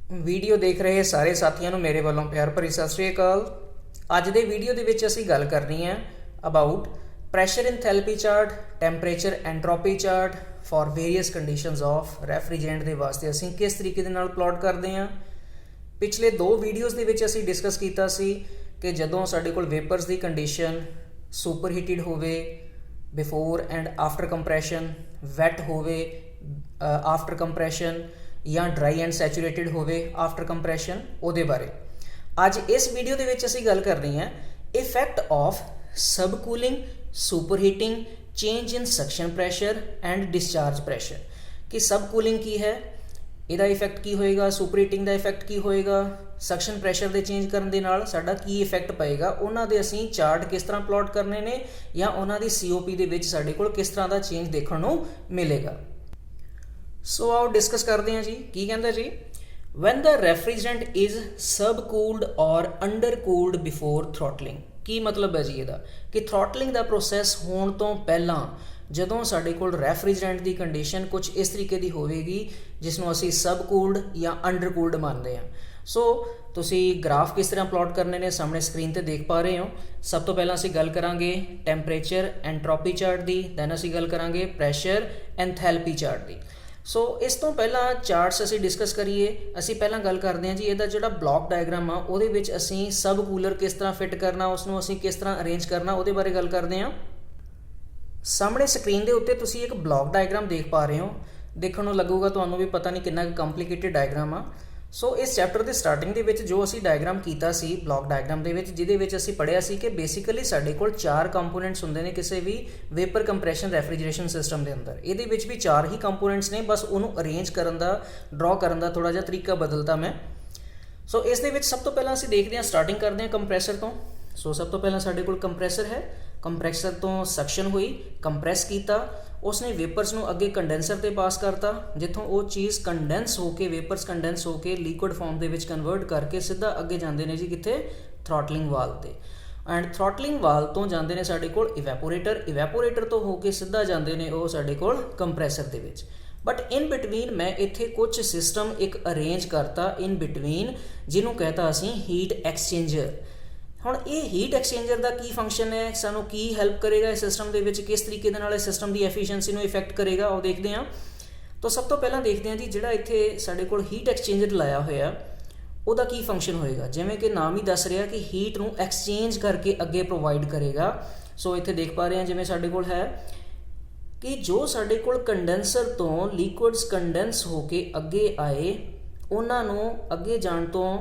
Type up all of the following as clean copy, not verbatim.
Video ਦੇਖ ਰਹੇ ਸਾਰੇ ਸਾਥੀਆਂ ਨੂੰ ਮੇਰੇ ਵੱਲੋਂ ਪਿਆਰ ਭਰੀ ਸਤਿ ਸ਼੍ਰੀ ਅਕਾਲ। ਅੱਜ ਦੇ ਵੀਡੀਓ ਦੇ ਵਿੱਚ ਅਸੀਂ ਗੱਲ ਕਰਨੀ ਹੈ about pressure enthalpy chart, temperature entropy chart for various conditions of refrigerant ਦੇ ਵਾਸਤੇ ਅਸੀਂ ਕਿਸ ਤਰੀਕੇ ਦੇ ਨਾਲ ਪਲਾਟ ਕਰਦੇ ਹਾਂ। ਪਿਛਲੇ ਦੋ ਵੀਡੀਓਜ਼ ਦੇ ਵਿੱਚ ਅਸੀਂ ਡਿਸਕਸ ਕੀਤਾ ਸੀ ਕਿ ਜਦੋਂ ਸਾਡੇ ਕੋਲ ਵੇਪਰਸ ਦੀ ਕੰਡੀਸ਼ਨ ਸੁਪਰ ਹੀਟਡ ਹੋਵੇ before and after compression, wet ਹੋਵੇ ਆਫਟਰ ਕੰਪਰੈਸ਼ਨ ਜਾਂ ਡਰਾਈ ਐਂਡ ਸੈਚੂਰੇਟਡ ਹੋਵੇ ਆਫਟਰ ਕੰਪਰੈਸ਼ਨ, ਉਹਦੇ ਬਾਰੇ ਅੱਜ ਇਸ ਵੀਡੀਓ ਦੇ ਵਿੱਚ ਅਸੀਂ ਗੱਲ ਕਰਨੀ ਹੈ effect of sub cooling, super heating, change in suction pressure and discharge pressure. ਕਿ ਸਬ ਕੂਲਿੰਗ ਕੀ ਹੈ, ਇਹਦਾ ਇਫੈਕਟ ਕੀ ਹੋਏਗਾ, ਸੁਪਰ ਹੀਟਿੰਗ ਦਾ ਇਫੈਕਟ ਕੀ ਹੋਏਗਾ, ਸਕਸ਼ਨ ਪ੍ਰੈਸ਼ਰ ਦੇ ਚੇਂਜ ਕਰਨ ਦੇ ਨਾਲ ਸਾਡਾ ਕੀ ਇਫੈਕਟ ਪਏਗਾ, ਉਹਨਾਂ ਦੇ ਅਸੀਂ ਚਾਰਟ ਕਿਸ ਤਰ੍ਹਾਂ ਪਲਾਟ ਕਰਨੇ ਨੇ ਜਾਂ ਉਹਨਾਂ ਦੀ COP ਦੇ ਵਿੱਚ ਸਾਡੇ ਕੋਲ ਕਿਸ ਤਰ੍ਹਾਂ ਦਾ ਚੇਂਜ ਦੇਖਣ ਨੂੰ ਮਿਲੇਗਾ। ਸੋ ਆਓ ਡਿਸਕਸ ਕਰਦੇ ਹਾਂ ਜੀ। ਕੀ ਕਹਿੰਦਾ ਜੀ, when the refrigerant is subcooled or undercooled before throttling। ਕੀ ਮਤਲਬ ਹੈ ਜੀ ਇਹਦਾ ਕਿ ਥ੍ਰੋਟਲਿੰਗ ਦਾ ਪ੍ਰੋਸੈਸ ਹੋਣ ਤੋਂ ਪਹਿਲਾਂ ਜਦੋਂ ਸਾਡੇ ਕੋਲ ਰੈਫਰੀਜਰੈਂਟ ਦੀ ਕੰਡੀਸ਼ਨ ਕੁਝ ਇਸ ਤਰੀਕੇ ਦੀ ਹੋਵੇਗੀ ਜਿਸ ਨੂੰ ਅਸੀਂ ਸਬਕੂਲਡ ਜਾਂ ਅੰਡਰਕੂਲਡ ਮੰਨਦੇ ਹਾਂ। ਸੋ ਤੁਸੀਂ ਗ੍ਰਾਫ ਕਿਸ ਤਰ੍ਹਾਂ ਪਲਾਟ ਕਰਨੇ ਨੇ ਸਾਹਮਣੇ ਸਕਰੀਨ ਤੇ ਦੇਖ ਪਾ ਰਹੇ ਹੋ। ਸਭ ਤੋਂ ਪਹਿਲਾਂ ਅਸੀਂ ਗੱਲ ਕਰਾਂਗੇ ਟੈਂਪਰੇਚਰ ਐਂਟਰੋਪੀ ਚਾਰਟ ਦੀ, ਦੈਨ ਅਸੀਂ ਗੱਲ ਕਰਾਂਗੇ ਪ੍ਰੈਸ਼ਰ ਐਂਥੈਲਪੀ ਚਾਰਟ ਦੀ। ਸੋ ਇਸ ਤੋਂ ਪਹਿਲਾਂ ਚਾਰਟਸ ਅਸੀਂ ਡਿਸਕਸ ਕਰੀਏ। ਅਸੀਂ ਪਹਿਲਾਂ ਗੱਲ ਕਰਦੇ ਹਾਂ ਜੀ ਇਹਦਾ ਜਿਹੜਾ ਬਲੌਕ ਡਾਇਗਰਾਮ ਆ ਉਹਦੇ ਵਿੱਚ ਅਸੀਂ ਸਬ ਕੂਲਰ ਕਿਸ ਤਰ੍ਹਾਂ ਫਿੱਟ ਕਰਨਾ, ਉਸਨੂੰ ਅਸੀਂ ਕਿਸ ਤਰ੍ਹਾਂ ਅਰੇਂਜ ਕਰਨਾ, ਉਹਦੇ ਬਾਰੇ ਗੱਲ ਕਰਦੇ ਹਾਂ। ਸਾਹਮਣੇ ਸਕਰੀਨ ਦੇ ਉੱਤੇ ਤੁਸੀਂ ਇੱਕ ਬਲੌਕ ਡਾਇਗਰਾਮ ਦੇਖ ਪਾ ਰਹੇ ਹੋ। ਦੇਖਣ ਨੂੰ ਲੱਗੂਗਾ ਤੁਹਾਨੂੰ ਵੀ ਪਤਾ ਨਹੀਂ ਕਿੰਨਾ ਕੰਪਲੀਕੇਟਡ ਡਾਇਗਰਾਮ ਆ। ਸੋ ਇਸ ਚੈਪਟਰ ਦੇ ਸਟਾਰਟਿੰਗ ਦੇ ਵਿੱਚ ਜੋ ਅਸੀਂ ਡਾਇਗਰਾਮ ਕੀਤਾ ਸੀ ਬਲੌਕ ਡਾਇਗਰਾਮ ਦੇ ਵਿੱਚ, ਜਿਹਦੇ ਵਿੱਚ ਅਸੀਂ ਪੜ੍ਹਿਆ ਸੀ ਕਿ ਬੇਸਿਕਲੀ ਸਾਡੇ ਕੋਲ 4 ਕੰਪੋਨੈਂਟਸ ਹੁੰਦੇ ਨੇ ਕਿਸੇ ਵੀ ਵੇਪਰ ਕੰਪਰੈਸ਼ਨ ਰੈਫਰੀਜਰੇਸ਼ਨ ਸਿਸਟਮ ਦੇ ਅੰਦਰ। ਇਹਦੇ ਵਿੱਚ ਵੀ 4 ਹੀ ਕੰਪੋਨੈਂਟਸ ਨੇ, ਬਸ ਉਹਨੂੰ ਅਰੇਂਜ ਕਰਨ ਦਾ, ਡਰਾ ਕਰਨ ਦਾ ਥੋੜਾ ਜਿਹਾ ਤਰੀਕਾ ਬਦਲਤਾ ਮੈਂ। ਸੋ ਇਸ ਦੇ ਵਿੱਚ ਸਭ ਤੋਂ ਪਹਿਲਾਂ ਅਸੀਂ ਦੇਖਦੇ ਹਾਂ, ਸਟਾਰਟਿੰਗ ਕਰਦੇ ਹਾਂ ਕੰਪਰੈਸਰ ਤੋਂ। ਸੋ ਸਭ ਤੋਂ ਪਹਿਲਾਂ ਸਾਡੇ ਕੋਲ ਕੰਪਰੈਸਰ ਹੈ। ਕੰਪਰੈਸਰ ਤੋਂ ਸਕਸ਼ਨ ਹੋਈ, ਕੰਪਰੈਸ ਕੀਤਾ, ਉਸਨੇ ਵੇਪਰਸ ਨੂੰ ਅੱਗੇ ਕੰਡੈਂਸਰ ਤੇ ਪਾਸ ਕਰਤਾ, ਜਿੱਥੋਂ ਉਹ ਚੀਜ਼ ਕੰਡੈਂਸ ਹੋ ਕੇ, ਵੇਪਰਸ ਕੰਡੈਂਸ ਹੋ ਕੇ ਲਿਕੁਇਡ ਫਾਰਮ ਦੇ ਵਿੱਚ ਕਨਵਰਟ ਕਰਕੇ ਸਿੱਧਾ ਅੱਗੇ ਜਾਂਦੇ ਨੇ ਜੀ ਕਿੱਥੇ, ਥ੍ਰੋਟਲਿੰਗ ਵਾਲ ਤੇ। ਐਂਡ ਥ੍ਰੋਟਲਿੰਗ ਵਾਲ ਤੋਂ ਜਾਂਦੇ ਨੇ ਸਾਡੇ ਕੋਲ ਇਵੈਪੋਰੇਟਰ, ਇਵੈਪੋਰੇਟਰ ਤੋਂ ਹੋ ਕੇ ਸਿੱਧਾ ਜਾਂਦੇ ਨੇ ਉਹ ਸਾਡੇ ਕੋਲ ਕੰਪਰੈਸਰ ਦੇ ਵਿੱਚ। ਬਟ ਇਨ ਬਿਟਵੀਨ ਮੈਂ ਇੱਥੇ ਕੁਝ ਸਿਸਟਮ ਇੱਕ ਅਰੇਂਜ ਕਰਤਾ ਇਨ ਬਿਟਵੀਨ, ਜਿਹਨੂੰ ਕਹਤਾ ਅਸੀਂ ਹੀਟ ਐਕਸਚੇਂਜਰ। ਹੁਣ ਇਹ ਹੀਟ ਐਕਸਚੇਂਜਰ ਦਾ ਕੀ ਫੰਕਸ਼ਨ ਹੈ, ਸਾਨੂੰ ਕੀ ਹੈਲਪ ਕਰੇਗਾ ਇਸ ਸਿਸਟਮ ਦੇ ਵਿੱਚ, ਕਿਸ ਤਰੀਕੇ ਦੇ ਨਾਲ ਇਸ ਸਿਸਟਮ ਦੀ ਐਫੀਸ਼ੀਐਂਸੀ ਨੂੰ ਇਫੈਕਟ ਕਰੇਗਾ, ਉਹ ਦੇਖਦੇ ਹਾਂ। ਤਾਂ ਸਭ ਤੋਂ ਪਹਿਲਾਂ ਦੇਖਦੇ ਹਾਂ ਜੀ ਜਿਹੜਾ ਇੱਥੇ ਸਾਡੇ ਕੋਲ ਹੀਟ ਐਕਸਚੇਂਜਰ ਲਾਇਆ ਹੋਇਆ ਉਹਦਾ ਕੀ ਫੰਕਸ਼ਨ ਹੋਏਗਾ। ਜਿਵੇਂ ਕਿ ਨਾਮ ਹੀ ਦੱਸ ਰਿਹਾ ਕਿ ਹੀਟ ਨੂੰ ਐਕਸਚੇਂਜ ਕਰਕੇ ਅੱਗੇ ਪ੍ਰੋਵਾਈਡ ਕਰੇਗਾ। ਸੋ ਇੱਥੇ ਦੇਖ ਪਾ ਰਹੇ ਹਾਂ ਜਿਵੇਂ ਸਾਡੇ ਕੋਲ ਹੈ ਕਿ ਜੋ ਸਾਡੇ ਕੋਲ ਕੰਡੈਂਸਰ ਤੋਂ ਲਿਕੁਇਡਸ ਕੰਡੈਂਸ ਹੋ ਕੇ ਅੱਗੇ ਆਏ, ਉਹਨਾਂ ਨੂੰ ਅੱਗੇ ਜਾਣ ਤੋਂ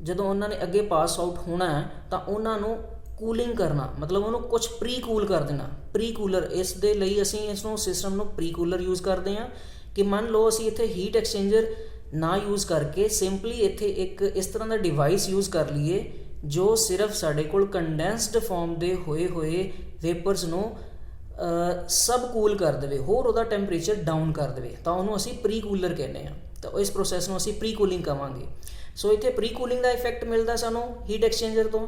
ਜਦੋਂ ਉਹਨਾਂ ਨੇ ਅੱਗੇ ਪਾਸ ਆਊਟ ਹੋਣਾ ਤਾਂ ਉਹਨਾਂ ਨੂੰ ਕੂਲਿੰਗ ਕਰਨਾ, ਮਤਲਬ ਉਹਨੂੰ ਕੁਝ ਪ੍ਰੀ ਕੂਲ ਕਰ ਦੇਣਾ। ਪ੍ਰੀ ਕੂਲਰ, ਇਸ ਦੇ ਲਈ ਅਸੀਂ ਇਸ ਨੂੰ ਸਿਸਟਮ ਨੂੰ ਪ੍ਰੀ ਕੂਲਰ ਯੂਜ਼ ਕਰਦੇ ਹਾਂ। ਕਿ ਮੰਨ ਲਓ ਅਸੀਂ ਇੱਥੇ ਹੀਟ ਐਕਸਚੇਂਜਰ ਨਾ ਯੂਜ਼ ਕਰਕੇ ਸਿੰਪਲੀ ਇੱਥੇ ਇੱਕ ਇਸ ਤਰ੍ਹਾਂ ਦਾ ਡਿਵਾਈਸ ਯੂਜ਼ ਕਰ ਲਈਏ ਜੋ ਸਿਰਫ ਸਾਡੇ ਕੋਲ ਕੰਡੈਂਸਡ ਫਾਰਮ ਦੇ ਹੋਏ ਵੇਪਰਸ ਨੂੰ ਸਬ ਕੂਲ ਕਰ ਦੇਵੇ, ਹੋਰ ਉਹਦਾ ਟੈਂਪਰੇਚਰ ਡਾਊਨ ਕਰ ਦੇਵੇ, ਤਾਂ ਉਹਨੂੰ ਅਸੀਂ ਪ੍ਰੀ ਕੂਲਰ ਕਹਿੰਦੇ ਹਾਂ। ਤਾਂ ਇਸ ਪ੍ਰੋਸੈਸ ਨੂੰ ਅਸੀਂ ਪ੍ਰੀ ਕੂਲਿੰਗ ਕਹਾਂਗੇ। ਸੋ ਇੱਥੇ ਪ੍ਰੀ ਕੂਲਿੰਗ ਦਾ ਇਫੈਕਟ ਮਿਲਦਾ ਸਾਨੂੰ ਹੀਟ ਐਕਸਚੇਂਜਰ ਤੋਂ।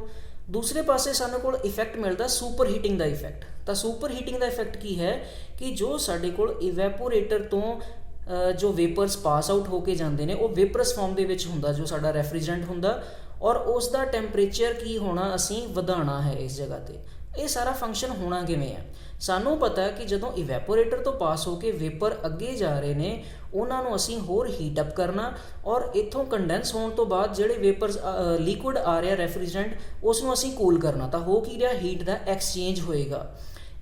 ਦੂਸਰੇ ਪਾਸੇ ਸਾਨੂੰ ਕੋਲ ਇਫੈਕਟ ਮਿਲਦਾ ਸੁਪਰ ਹੀਟਿੰਗ ਦਾ ਇਫੈਕਟ। ਤਾਂ ਸੁਪਰ ਹੀਟਿੰਗ ਦਾ ਇਫੈਕਟ ਕੀ ਹੈ ਕਿ ਜੋ ਸਾਡੇ ਕੋਲ ਇਵੈਪੋਰੇਟਰ ਤੋਂ ਜੋ ਵੇਪਰਸ ਪਾਸ ਆਊਟ ਹੋ ਕੇ ਜਾਂਦੇ ਨੇ ਉਹ ਵੇਪਰਸ ਫਾਰਮ ਦੇ ਵਿੱਚ ਹੁੰਦਾ ਜੋ ਸਾਡਾ ਰੈਫਰੀਜਰੈਂਟ ਹੁੰਦਾ, ਔਰ ਉਸ ਦਾ ਟੈਂਪਰੇਚਰ ਕੀ ਹੋਣਾ, ਅਸੀਂ ਵਧਾਉਣਾ ਹੈ ਇਸ ਜਗ੍ਹਾ 'ਤੇ। ਇਹ ਸਾਰਾ ਫੰਕਸ਼ਨ ਹੋਣਾ ਕਿਵੇਂ ਹੈ, ਸਾਨੂੰ ਪਤਾ ਹੈ ਕਿ ਜਦੋਂ ਇਵੈਪੋਰੇਟਰ ਤੋਂ ਪਾਸ ਹੋ ਕੇ ਵੇਪਰ ਅੱਗੇ ਜਾ ਰਹੇ ਨੇ ਉਹਨਾਂ ਨੂੰ ਅਸੀਂ ਹੋਰ ਹੀਟ ਅਪ ਕਰਨਾ, ਔਰ ਇੱਥੋਂ ਕੰਡੈਂਸ ਹੋਣ ਤੋਂ ਬਾਅਦ ਜਿਹੜੇ ਵੇਪਰਸ ਲਿਕੁਇਡ ਆ ਰਿਹਾ ਰੈਫਰੀਜਰੈਂਟ ਉਸ ਨੂੰ ਅਸੀਂ ਕੂਲ ਕਰਨਾ। ਤਾਂ ਹੋ ਕੀ ਰਿਹਾ, ਹੀਟ ਦਾ ਐਕਸਚੇਂਜ ਹੋਏਗਾ।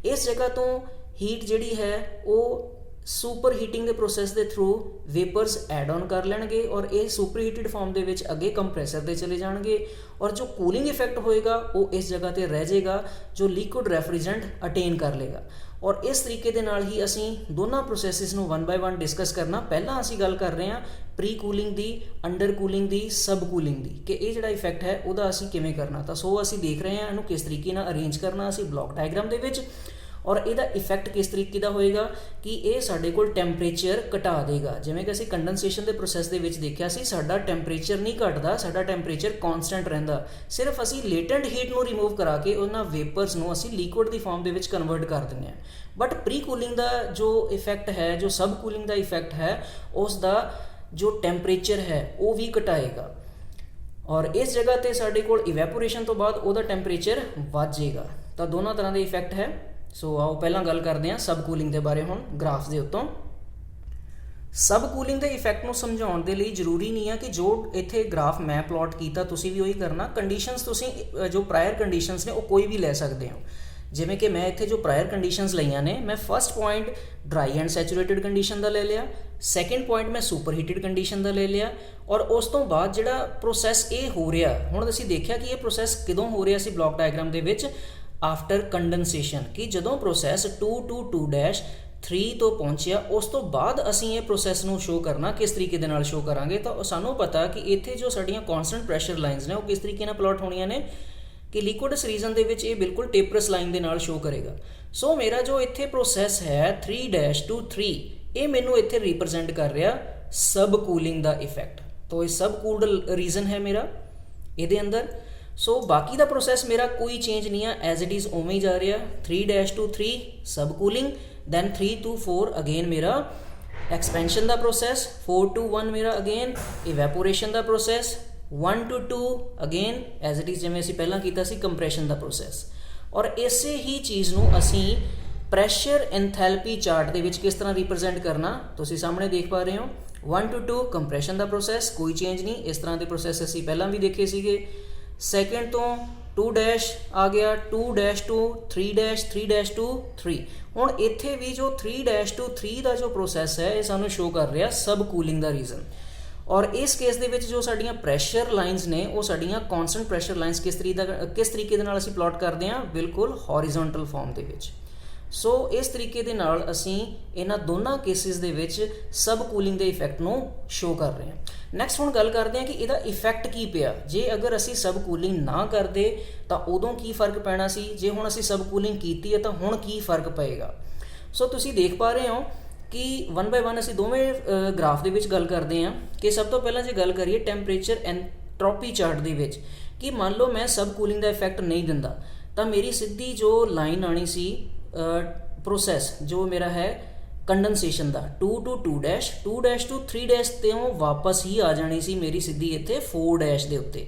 ਇਸ ਜਗ੍ਹਾ ਤੋਂ ਹੀਟ ਜਿਹੜੀ ਹੈ ਉਹ ਸੁਪਰ ਹੀਟਿੰਗ ਦੇ ਪ੍ਰੋਸੈਸ ਦੇ ਥਰੂ ਵੇਪਰਸ ਐਡ ਔਨ ਕਰ ਲੈਣਗੇ ਔਰ ਇਹ ਸੁਪਰ ਹੀਟਡ ਫਾਰਮ ਦੇ ਵਿੱਚ ਅੱਗੇ ਕੰਪਰੈਸਰ ਦੇ ਚਲੇ ਜਾਣਗੇ, ਔਰ ਜੋ ਕੂਲਿੰਗ ਇਫੈਕਟ ਹੋਏਗਾ ਉਹ ਇਸ ਜਗ੍ਹਾ ਤੇ ਰਹਿ ਜਾਏਗਾ ਜੋ ਲਿਕੁਇਡ ਰੈਫਰੀਜਰੈਂਟ ਅਟੇਨ ਕਰ ਲੇਗਾ। ਔਰ ਇਸ ਤਰੀਕੇ ਦੇ ਨਾਲ ਹੀ ਅਸੀਂ ਦੋਨਾਂ ਪ੍ਰੋਸੈਸਿਸ ਨੂੰ 1 ਬਾਏ 1 ਡਿਸਕਸ ਕਰਨਾ। ਪਹਿਲਾਂ ਅਸੀਂ ਗੱਲ ਕਰ ਰਹੇ ਹਾਂ ਪ੍ਰੀ ਕੂਲਿੰਗ ਦੀ, ਅੰਡਰ ਕੂਲਿੰਗ ਦੀ, ਸਬ ਕੂਲਿੰਗ ਦੀ, ਕਿ ਇਹ ਜਿਹੜਾ ਇਫੈਕਟ ਹੈ ਉਹਦਾ ਅਸੀਂ ਕਿਵੇਂ ਕਰਨਾ। ਤਾਂ ਸੋ ਅਸੀਂ ਦੇਖ ਰਹੇ ਹਾਂ ਇਹਨੂੰ ਕਿਸ ਤਰੀਕੇ ਨਾਲ ਅਰੇਂਜ ਕਰਨਾ ਅਸੀਂ ਬਲੌਕ ਡਾਇਗਰਾਮ ਦੇ ਵਿੱਚ, ਔਰ ਇਹਦਾ ਇਫੈਕਟ ਕਿਸ ਤਰੀਕੇ ਦਾ ਹੋਏਗਾ ਕਿ ਇਹ ਸਾਡੇ ਕੋਲ ਟੈਂਪਰੇਚਰ ਘਟਾ ਦੇਗਾ। ਜਿਵੇਂ ਕਿ ਅਸੀਂ ਕੰਡੈਂਸੇਸ਼ਨ ਦੇ ਪ੍ਰੋਸੈਸ ਦੇ ਵਿੱਚ ਦੇਖਿਆ ਸੀ, ਸਾਡਾ ਟੈਂਪਰੇਚਰ ਨਹੀਂ ਘਟਦਾ, ਸਾਡਾ ਟੈਂਪਰੇਚਰ ਕੌਨਸਟੈਂਟ ਰਹਿੰਦਾ। ਸਿਰਫ ਅਸੀਂ ਲੇਟੈਂਟ ਹੀਟ ਨੂੰ ਰਿਮੂਵ ਕਰਾ ਕੇ ਉਹਨਾਂ ਵੇਪਰਸ ਨੂੰ ਅਸੀਂ ਲਿਕੁਇਡ ਦੀ ਫਾਰਮ ਦੇ ਵਿੱਚ ਕਨਵਰਟ ਕਰ ਦਿੰਦੇ ਹਾਂ। ਬਟ ਪ੍ਰੀ ਕੂਲਿੰਗ ਦਾ ਜੋ ਇਫੈਕਟ ਹੈ, ਜੋ ਸਬ ਕੂਲਿੰਗ ਦਾ ਇਫੈਕਟ ਹੈ, ਉਸ ਦਾ जो टैंपरेचर है वो भी घटाएगा और इस जगह ते साडे कोल इवैपोरेशन तो बाद उहदा टैंपरेचर वध जाएगा। तो दोनों तरह के इफैक्ट है। सो आओ पहला गल करते हैं सब कूलिंग के बारे हुण ग्राफ के उत्तों। सब कूलिंग के इफैक्ट को समझाउण दे लई जरूरी नहीं है कि जो इत्थे ग्राफ मैं प्लॉट किया तुसीं भी वही करना। कंडीशनस तुसीं जो प्रायर कंडीशनस ने वो कोई भी ले सकते हो। जिमें कि मैं इत्थे जो प्रायर कंडीशनस लईआं ने, मैं first point dry and saturated condition का ले लिया, सैकेंड पॉइंट मैं सुपर हीटिड कंडीशन का ले लिया और उस तो बाद जिहड़ा प्रोसैस ये हो रहा हुण असीं देखिया कि ये प्रोसैस किदों हो रहा सी ब्लॉक डायग्राम दे विच आफ्टर कंडेंसेशन कि जदों प्रोसैस 2 to 2-3 तो पहुंचिया उस तो बाद असीं ये प्रोसैस नूं शो करना किस तरीके दे नाल शो करांगे। तो सानूं पता कि इत्थे जो साडीआं कॉन्सटेंट प्रैशर लाइनस ने वो किस तरीके नाल प्लॉट होणीआं ने कि लिक्विडस रीजन दे विच ये बिल्कुल टेपरस लाइन दे नाल शो करेगा। सो मेरा जो इत्थे प्रोसैस है 3 to 3 ये मैनूं इत्थे रिप्रजेंट कर रहा सब कूलिंग दा इफैक्ट। तो ये सब कूल्ड रीजन है मेरा इहदे अंदर। सो बाकी दा प्रोसैस मेरा कोई चेंज नहीं है, एज इट इज़ उवें ही जा रहा। 3 to 3 subcooling, then 3 to 4 again मेरा एक्सपेंशन दा प्रोसैस, 4 to 1 मेरा अगेन इवैपोरेशन दा process, 1 to 2 again as it is जिवें असीं पहलां कीता सी कंप्रैशन दा प्रोसैस। और इसे ही चीज़ नूं असीं प्रैशर एंथैल्पी चार्ट दे विच किस तरह रिप्रजेंट करना तुसीं सामने देख पा रहे हो। 1 to 2 कंप्रैशन दा प्रोसैस कोई चेंज नहीं, इस तरह के प्रोसैस असीं पहलां भी देखे सीगे। सैकेंड तो 2- आ गया, 2- to 3- to 3। हुण इत्थे भी जो 3- to 3 का जो प्रोसैस है ये सानूं शो कर रहा सब कूलिंग का रीजन। और इस केस दे विच जो साडीआं प्रैशर लाइनस ने वो साडीआं कॉन्सटेंट प्रैशर लाइनस किस तरीके दे नाल असीं प्लॉट करते हैं, बिल्कुल हॉरिजोंटल फॉर्म दे विच। सो इस तरीके दे नाल असीं इन्हां दोनों केसिस दे विच सब कूलिंग के इफैक्ट नूं शो कर रहे हैं। नैक्सट हुण गल करते हैं कि इहदा इफैक्ट की पिया जे अगर असीं सब कूलिंग ना करते तो उदों की फर्क पैना सी, जे हुण असीं सब कूलिंग कीती है तो हुण की फर्क पएगा। सो तुसीं देख पा रहे हो कि 1 by 1 असीं दोवें ग्राफ दे विच गल करते हैं कि सब तो पहलां जे गल करिए टैंपरेचर एंट्रोपी चार्ट दे विच कि मान लो मैं सब कूलिंग का इफैक्ट नहीं दिंदा तो मेरी सीधी जो लाइन आनी सी प्रोसैस जो मेरा है कंडेंसेशन का 2 to 2- to 3 तो वापस ही आ जानी सी मेरी सीधी इत्थे 4- दे उत्ते।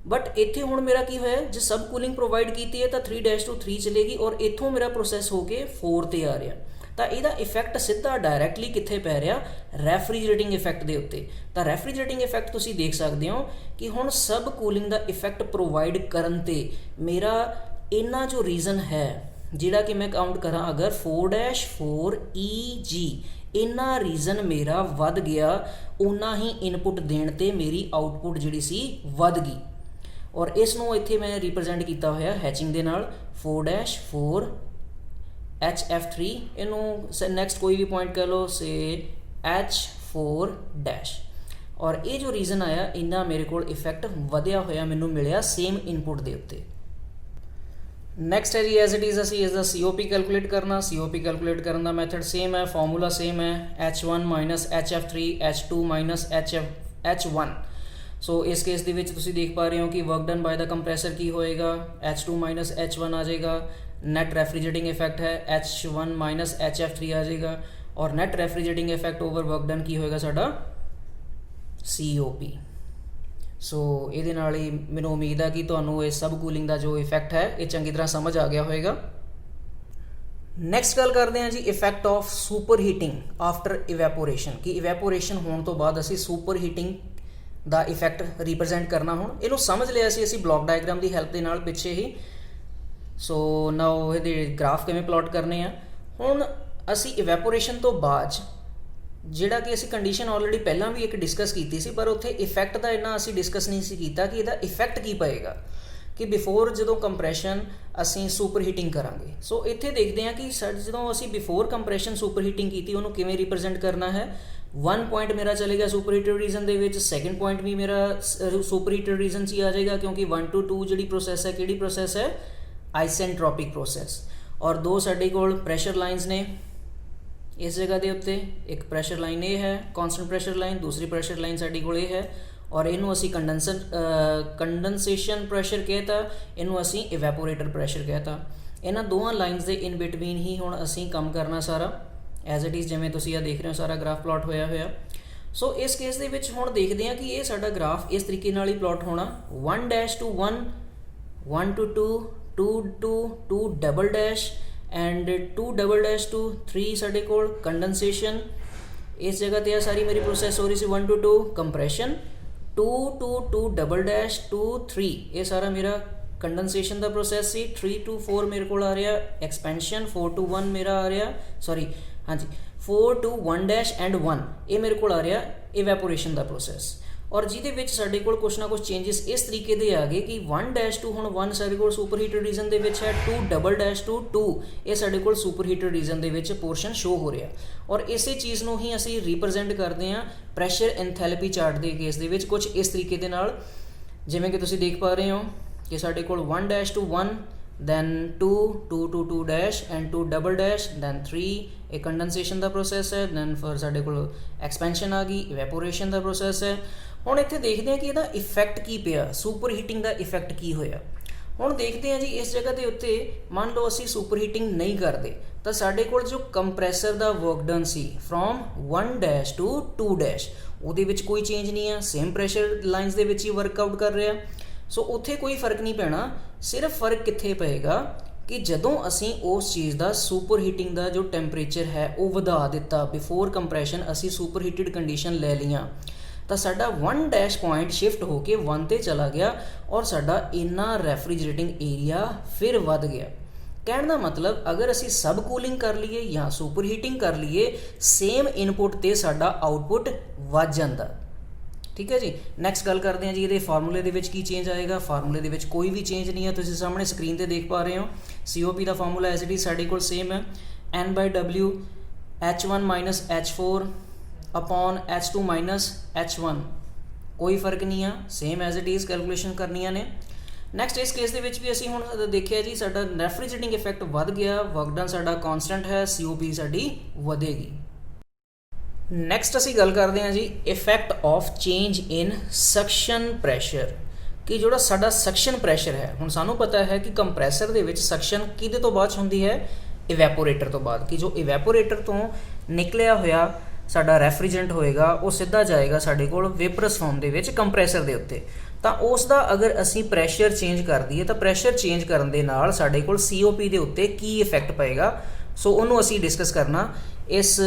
बट इत्थे हुण मेरा की होया जे सब कूलिंग प्रोवाइड की है तो 3- to 3 चलेगी और इत्थों मेरा प्रोसैस होके 4 ते आ रहा। तो इहदा इफैक्ट सीधा डायरैक्टली कित्थे पै रहा, रैफ्रीजरेटिंग इफैक्ट दे उत्ते। तो रैफ्रीजरेटिंग इफैक्ट तुसीं देख सकते हो कि हुण सब कूलिंग का इफैक्ट प्रोवाइड करन ते मेरा इन्ना जो रीजन है जिहड़ा कि मैं काउंट करा अगर 4- EG इन्ना रीजन मेरा वध गया, उन्ना ही इनपुट देण ते मेरी आउटपुट जिहड़ी सी वध गई। और इस नूं इत्थे मैं रिप्रजेंट किया होया हैचिंग दे नाल 4- HF3 इनू नैक्सट कोई भी पॉइंट कह लो से H4- और ये जो रीजन आया इन्ना मेरे को इफैक्ट वधिया होया मैनू मिलिया सेम इनपुट दे उत्ते। नैक्सट है जी एज इट इज़ असी इसका COP कैलकुलेट करना। COP कैलकुलेट करने का मैथड सेम है, फॉर्मूला सेम है, H1 - HF3 H2 - H1। सो इस केस दे विच तुसीं देख पा रहे हो कि वर्क डन बाय द कंप्रैसर की होएगा, H2 - H1 आ जाएगा। नैट रेफ्रिजरेटिंग इफैक्ट है H1 - HF3 आ जाएगा और net refrigerating effect over work done की होएगा साडा COP। सो ये मैंने उम्मीद है कि तुहानू इस सब कूलिंग का जो इफैक्ट है ये चंगी तरह समझ आ गया होएगा। नैक्सट गल करते हैं जी effect of super heating after evaporation कि इवैपोरेशन होने तो बाद असी सुपर हीटिंग का इफैक्ट रिप्रजेंट करना। हुण इहनूं समझ लिया असी ब्लॉक डायग्राम की हैल्प के नाल पिछे ही। सो नाउ ये ग्राफ किवें प्लॉट करने हैं। हुण असी इवैपोरेशन तो बाद जिहड़ा कि असी कंडीशन ऑलरेडी पहला भी एक डिस्कस की सी, पर उत्थे इफैक्ट का इन्ना असी डिस्कस नहीं सी कीता कि इहदा इफैक्ट की पएगा कि बिफोर जो कंप्रैशन असी सुपर हीटिंग करांगे। सो इत्थे देखते हैं कि जो असी बिफोर कंप्रैशन सुपर हीटिंग की उन्होंने किवें रिप्रजेंट करना है। 1 पॉइंट मेरा चलेगा सुपर हीटेड रीजन दे विच, सैकेंड पॉइंट भी मेरा सुपर हीटेड रीजन च आ जाएगा क्योंकि 1 to 2 जी प्रोसैस है किहड़ी प्रोसैस है आइसेंट्रोपिक प्रोसैस। और दो साडे कोल प्रैशर लाइनस ने इस जगह के उत्ते, एक प्रैशर लाइन ये है कॉन्सटेंट प्रैशर लाइन, दूसरी प्रैशर लाइन साडी कोल ये है और इनू असी कंडेंसेशन प्रैशर कहता, इनू असी इवैपोरेटर प्रैशर कहता। इन्हां दोवां लाइनस के इन बिटवीन ही हुण असी काम करना सारा एज इट इज़ जिवें तुसीं आ देख रहे हो सारा ग्राफ प्लॉट होया होया। ਸੋ ਇਸ ਕੇਸ ਦੇ ਵਿੱਚ ਹੁਣ ਦੇਖਦੇ ਹਾਂ ਕਿ ਇਹ ਸਾਡਾ ਗ੍ਰਾਫ ਇਸ ਤਰੀਕੇ ਨਾਲ ਹੀ ਪਲਾਟ ਹੋਣਾ 1 dash two 1 1 to 2 2 to 2 double dash and 2 double dash two 3 ਸਾਡੇ ਕੋਲ ਕੰਡੈਂਸੇਸ਼ਨ। ਇਸ ਜਗ੍ਹਾ ਤੇ ਆ ਸਾਰੀ ਮੇਰੀ ਪ੍ਰੋਸੈਸ ਹੋ ਰਹੀ ਸੀ 1 to 2 compression 2 to 2 double dash two 3 ਇਹ ਸਾਰਾ ਮੇਰਾ ਕੰਡੈਂਸੇਸ਼ਨ ਦਾ ਪ੍ਰੋਸੈਸ ਸੀ। 3 to 4 ਮੇਰੇ ਕੋਲ ਆ ਰਿਹਾ ਐਕਸਪੈਂਸ਼ਨ 4 to 1 ਮੇਰਾ ਆ ਰਿਹਾ ਸੌਰੀ ਹਾਂਜੀ 4 to 1 ਡੈਸ਼ ਐਂਡ 1 ਇਹ ਮੇਰੇ ਕੋਲ ਆ ਰਿਹਾ ਇਵੈਪੋਰੇਸ਼ਨ ਦਾ ਪ੍ਰੋਸੈਸ। ਔਰ ਜਿਹਦੇ ਵਿੱਚ ਸਾਡੇ ਕੋਲ ਕੁਛ ਨਾ ਕੁਛ ਚੇਂਜਸ ਇਸ ਤਰੀਕੇ ਦੇ ਆ ਗਏ ਕਿ 1 ਡੈਸ਼ ਟੂ ਹੁਣ 1 ਸਾਡੇ ਕੋਲ ਸੁਪਰ ਹੀਟਡ ਰੀਜਨ ਦੇ ਵਿੱਚ ਹੈ 2 ਡਬਲ ਡੈਸ਼ ਟੂ 2 ਇਹ ਸਾਡੇ ਕੋਲ ਸੁਪਰ ਹੀਟਡ ਰੀਜਨ ਦੇ ਵਿੱਚ ਪੋਰਸ਼ਨ ਸ਼ੋ ਹੋ ਰਿਹਾ। ਔਰ ਇਸੇ ਚੀਜ਼ ਨੂੰ ਹੀ ਅਸੀਂ ਰਿਪਰੈਜ਼ੈਂਟ ਕਰਦੇ ਹਾਂ ਪ੍ਰੈਸ਼ਰ ਐਂਥੈਲਪੀ ਚਾਰਟ ਦੇ ਕੇਸ ਦੇ ਵਿੱਚ ਕੁਛ ਇਸ ਤਰੀਕੇ ਦੇ ਨਾਲ, ਜਿਵੇਂ ਕਿ ਤੁਸੀਂ ਦੇਖ ਪਾ ਰਹੇ ਹੋ ਕਿ ਸਾਡੇ ਕੋਲ 1 dash two 1 then 2 2 to 2 dash and 2 double dash then 3 ਇਹ ਕੰਡੈਂਸੇਸ਼ਨ ਦਾ ਪ੍ਰੋਸੈਸ ਹੈ। then ਫਿਰ ਸਾਡੇ ਕੋਲ ਐਕਸਪੈਂਸ਼ਨ ਆ ਗਈ ਇਵੈਪੋਰੇਸ਼ਨ ਦਾ ਪ੍ਰੋਸੈਸ ਹੈ। ਹੁਣ ਇੱਥੇ ਦੇਖਦੇ ਹਾਂ ਕਿ ਇਹਦਾ ਇਫੈਕਟ ਕੀ ਪਿਆ, ਸੁਪਰ ਹੀਟਿੰਗ ਦਾ ਇਫੈਕਟ ਕੀ ਹੋਇਆ। ਹੁਣ ਦੇਖਦੇ ਹਾਂ ਜੀ ਇਸ ਜਗ੍ਹਾ ਦੇ ਉੱਤੇ ਮੰਨ ਲਓ ਅਸੀਂ ਸੁਪਰ ਹੀਟਿੰਗ ਨਹੀਂ ਕਰਦੇ ਤਾਂ ਸਾਡੇ ਕੋਲ ਜੋ ਕੰਪਰੈਸਰ ਦਾ ਵਰਕ ਡਨ ਸੀ ਫਰੋਮ 1 ਡੈਸ਼ ਟੂ 2 ਡੈਸ਼ ਉਹਦੇ ਵਿੱਚ ਕੋਈ ਚੇਂਜ ਨਹੀਂ ਆ, ਸੇਮ ਪ੍ਰੈਸ਼ਰ ਲਾਈਨਸ ਦੇ ਵਿੱਚ ਹੀ ਵਰਕਆਊਟ ਕਰ ਰਿਹਾ। ਸੋ ਉੱਥੇ ਕੋਈ ਫਰਕ ਨਹੀਂ ਪੈਣਾ। ਸਿਰਫ ਫਰਕ ਕਿੱਥੇ ਪਏਗਾ ਕਿ ਜਦੋਂ ਅਸੀਂ ਉਸ ਚੀਜ਼ ਦਾ ਸੁਪਰ ਹੀਟਿੰਗ ਦਾ ਜੋ ਟੈਂਪਰੇਚਰ ਹੈ ਉਹ ਵਧਾ ਦਿੱਤਾ, ਬਿਫੋਰ ਕੰਪਰੈਸ਼ਨ ਅਸੀਂ ਸੁਪਰ ਹੀਟਡ ਕੰਡੀਸ਼ਨ ਲੈ ਲਈਆਂ ਤਾਂ ਸਾਡਾ 1 ਡੈਸ਼ ਪੁਆਇੰਟ ਸ਼ਿਫਟ ਹੋ ਕੇ 1 ਤੇ ਚਲਾ ਗਿਆ ਔਰ ਸਾਡਾ ਇੰਨਾ ਰੈਫਰੀਜਰੇਟਿੰਗ ਏਰੀਆ ਫਿਰ ਵੱਧ ਗਿਆ। ਕਹਿਣ ਦਾ ਮਤਲਬ ਅਗਰ ਅਸੀਂ ਸਬ ਕੂਲਿੰਗ ਕਰ ਲਈਏ ਜਾਂ ਸੁਪਰ ਹੀਟਿੰਗ ਕਰ ਲਈਏ ਸੇਮ ਇਨਪੁਟ ਤੇ ਸਾਡਾ ਆਊਟਪੁੱਟ ਵੱਧ ਜਾਂਦਾ। ਠੀਕ ਹੈ ਜੀ। ਨੈਕਸਟ ਗੱਲ ਕਰਦੇ ਹਾਂ ਜੀ ਇਹਦੇ ਫਾਰਮੂਲੇ ਦੇ ਵਿੱਚ ਕੀ ਚੇਂਜ ਆਏਗਾ। ਫਾਰਮੂਲੇ ਦੇ ਵਿੱਚ ਕੋਈ ਵੀ ਚੇਂਜ ਨਹੀਂ ਹੈ, ਤੁਸੀਂ ਸਾਹਮਣੇ ਸਕਰੀਨ ਤੇ ਦੇਖ ਪਾ ਰਹੇ ਹੋ। COP the formula as it is ਸਾਡੇ ਕੋਲ ਸੇਮ ਹੈ N/W H1 minus H4 upon H2 minus H1 ਕੋਈ ਫਰਕ ਨਹੀਂ ਆ, same as it is calculation ਕਰਨੀਆਂ ਨੇ। ਨੈਕਸਟ ਇਸ ਕੇਸ ਦੇ ਵਿੱਚ ਵੀ ਅਸੀਂ ਹੁਣ ਦੇਖਿਆ ਜੀ ਸਾਡਾ ਰੈਫਰੀਜਰੇਟਿੰਗ ਇਫੈਕਟ ਵੱਧ ਗਿਆ, ਵਰਕ ਡਨ ਸਾਡਾ ਕੌਨਸਟੈਂਟ ਹੈ, COP ਸਾਡੀ ਵਧੇਗੀ। ਨੈਕਸਟ ਅਸੀਂ ਗੱਲ ਕਰਦੇ ਹਾਂ ਜੀ effect of change in suction pressure ਕਿ ਜਿਹੜਾ ਸਾਡਾ ਸਕਸ਼ਨ ਪ੍ਰੈਸ਼ਰ ਹੈ। ਹੁਣ ਸਾਨੂੰ ਪਤਾ ਹੈ ਕਿ ਕੰਪਰੈਸਰ ਦੇ ਵਿੱਚ ਸਕਸ਼ਨ ਕਿਹਦੇ ਤੋਂ ਬਾਅਦ ਹੁੰਦੀ ਹੈ, ਇਵੈਪੋਰੇਟਰ ਤੋਂ ਬਾਅਦ, ਕਿ ਜੋ ਇਵੈਪੋਰੇਟਰ ਤੋਂ ਨਿਕਲਿਆ ਹੋਇਆ ਸਾਡਾ ਰੈਫਰੀਜਰੈਂਟ ਹੋਏਗਾ ਉਹ ਸਿੱਧਾ ਜਾਏਗਾ ਸਾਡੇ ਕੋਲ ਵੇਪਰਸ ਫਾਰਮ ਦੇ ਵਿੱਚ ਕੰਪਰੈਸਰ ਦੇ ਉੱਤੇ। ਤਾਂ ਉਸ ਦਾ ਅਗਰ ਅਸੀਂ ਪ੍ਰੈਸ਼ਰ ਚੇਂਜ ਕਰ ਦਈਏ ਤਾਂ ਪ੍ਰੈਸ਼ਰ ਚੇਂਜ ਕਰਨ ਦੇ ਨਾਲ ਸਾਡੇ ਕੋਲ COP ਦੇ ਉੱਤੇ ਕੀ ਇਫੈਕਟ ਪਏਗਾ, ਸੋ ਉਹਨੂੰ ਅਸੀਂ ਡਿਸਕਸ ਕਰਨਾ ਇਸ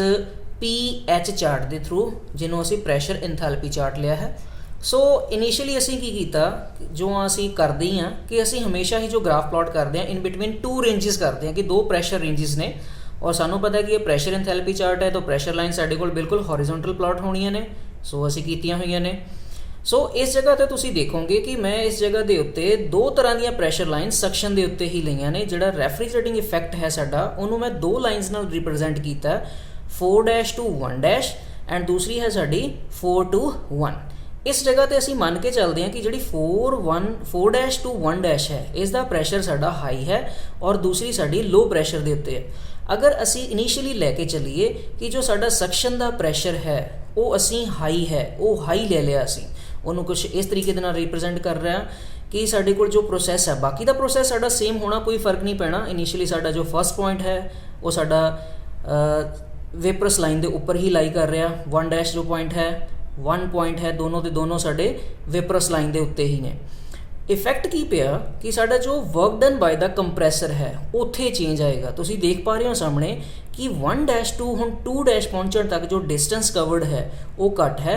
PH ਚਾਰਟ ਦੇ ਥਰੂ, ਜਿਹਨੂੰ ਅਸੀਂ ਪ੍ਰੈਸ਼ਰ ਐਂਥੈਲਪੀ ਚਾਰਟ ਲਿਆ ਹੈ। ਸੋ ਇਨੀਸ਼ੀਅਲੀ ਅਸੀਂ ਕੀ ਕੀਤਾ, ਜੋ ਅਸੀਂ ਕਰਦੇ ਹੀ ਹਾਂ ਕਿ ਅਸੀਂ ਹਮੇਸ਼ਾ ਹੀ ਜੋ ਗ੍ਰਾਫ ਪਲਾਟ ਕਰਦੇ ਹਾਂ ਇਨ ਬਿਟਵੀਨ 2 ਰੇਂਜਸ ਕਰਦੇ ਹਾਂ ਕਿ 2 ਪ੍ਰੈਸ਼ਰ ਰੇਂਜਸ ਨੇ ਔਰ ਸਾਨੂੰ ਪਤਾ ਕਿ ਇਹ ਪ੍ਰੈਸ਼ਰ ਐਂਥੈਲਪੀ ਚਾਰਟ ਹੈ ਤਾਂ ਪ੍ਰੈਸ਼ਰ ਲਾਈਨ ਸਾਡੇ ਕੋਲ ਬਿਲਕੁਲ ਹੌਰੀਜ਼ੌਂਟਲ ਪਲਾਟ ਹੋਣੀਆਂ ਨੇ। ਸੋ ਅਸੀਂ ਕੀਤੀਆਂ ਹੋਈਆਂ ਨੇ। ਸੋ ਇਸ ਜਗ੍ਹਾ ਤੇ ਤੁਸੀਂ ਦੇਖੋਗੇ ਕਿ ਮੈਂ ਇਸ ਜਗ੍ਹਾ ਦੇ ਉੱਤੇ 2 ਤਰ੍ਹਾਂ ਦੀਆਂ ਪ੍ਰੈਸ਼ਰ ਲਾਈਨ ਸਕਸ਼ਨ ਦੇ ਉੱਤੇ ਹੀ ਲਈਆਂ ਨੇ। ਜਿਹੜਾ ਰੈਫਰੀਜਰੇਟਿੰਗ ਇਫੈਕਟ ਹੈ ਸਾਡਾ ਉਹਨੂੰ ਮੈਂ 2 ਲਾਈਨਸ ਨਾਲ ਰਿਪਰੈਜ਼ੈਂਟ ਕੀਤਾ 4 ਡੈਸ਼ ਟੂ 1 ਡੈਸ਼ ਐਂਡ ਦੂਸਰੀ ਹੈ ਸਾਡੀ 4 to 1। ਇਸ ਜਗ੍ਹਾ ਤੇ ਅਸੀਂ ਮੰਨ ਕੇ ਚੱਲਦੇ ਹਾਂ ਕਿ ਜਿਹੜੀ 4 ਡੈਸ਼ ਟੂ 1 ਡੈਸ਼ ਹੈ ਇਸ ਦਾ ਪ੍ਰੈਸ਼ਰ ਸਾਡਾ ਹਾਈ ਹੈ ਔਰ ਦੂਸਰੀ ਸਾਡੀ ਲੋ ਪ੍ਰੈਸ਼ਰ ਦੇ ਉੱਤੇ ਹੈ। ਅਗਰ ਅਸੀਂ ਇਨੀਸ਼ੀਅਲੀ ਲੈ ਕੇ ਚੱਲੀਏ ਕਿ ਜੋ ਸਾਡਾ ਸਕਸ਼ਨ ਦਾ ਪ੍ਰੈਸ਼ਰ ਹੈ ਉਹ ਅਸੀਂ ਹਾਈ ਹੈ, ਉਹ ਹਾਈ ਲੈ ਲਿਆ, ਅਸੀਂ ਉਹਨੂੰ ਕੁਝ ਇਸ ਤਰੀਕੇ ਦੇ ਨਾਲ ਰਿਪਰੈਜ਼ੈਂਟ ਕਰ ਰਿਹਾ ਕਿ ਸਾਡੇ ਕੋਲ ਜੋ ਪ੍ਰੋਸੈਸ ਹੈ ਬਾਕੀ ਦਾ ਪ੍ਰੋਸੈਸ ਸਾਡਾ ਸੇਮ ਹੋਣਾ, ਕੋਈ ਫਰਕ ਨਹੀਂ ਪੈਣਾ। ਇਨੀਸ਼ੀਅਲੀ ਸਾਡਾ ਜੋ ਫਸਟ ਪੁਆਇੰਟ ਹੈ ਉਹ ਸਾਡਾ ਵੇਪਰਸ ਲਾਈਨ ਦੇ ਉੱਪਰ ਹੀ ਲਾਈ ਕਰ ਰਿਹਾ। 1 ਡੈਸ਼ ਜੋ ਪੁਆਇੰਟ ਹੈ 1 ਪੁਆਇੰਟ ਹੈ, ਦੋਨੋਂ ਦੇ ਦੋਨੋਂ ਸਾਡੇ ਵੇਪਰਸ ਲਾਈਨ ਦੇ ਉੱਤੇ ਹੀ ਨੇ। ਇਫੈਕਟ ਕੀ ਪਿਆ ਕਿ ਸਾਡਾ ਜੋ ਵਰਕ ਡਨ ਬਾਈ ਦਾ ਕੰਪਰੈਸਰ ਹੈ ਉੱਥੇ ਚੇਂਜ ਆਏਗਾ। ਤੁਸੀਂ ਦੇਖ ਪਾ ਰਹੇ ਹੋ ਸਾਹਮਣੇ ਕਿ 1 ਡੈਸ਼ ਟੂ ਹੁਣ 2 ਡੈਸ਼ ਪਹੁੰਚਣ ਤੱਕ ਜੋ ਡਿਸਟੈਂਸ ਕਵਰਡ ਹੈ ਉਹ ਘੱਟ ਹੈ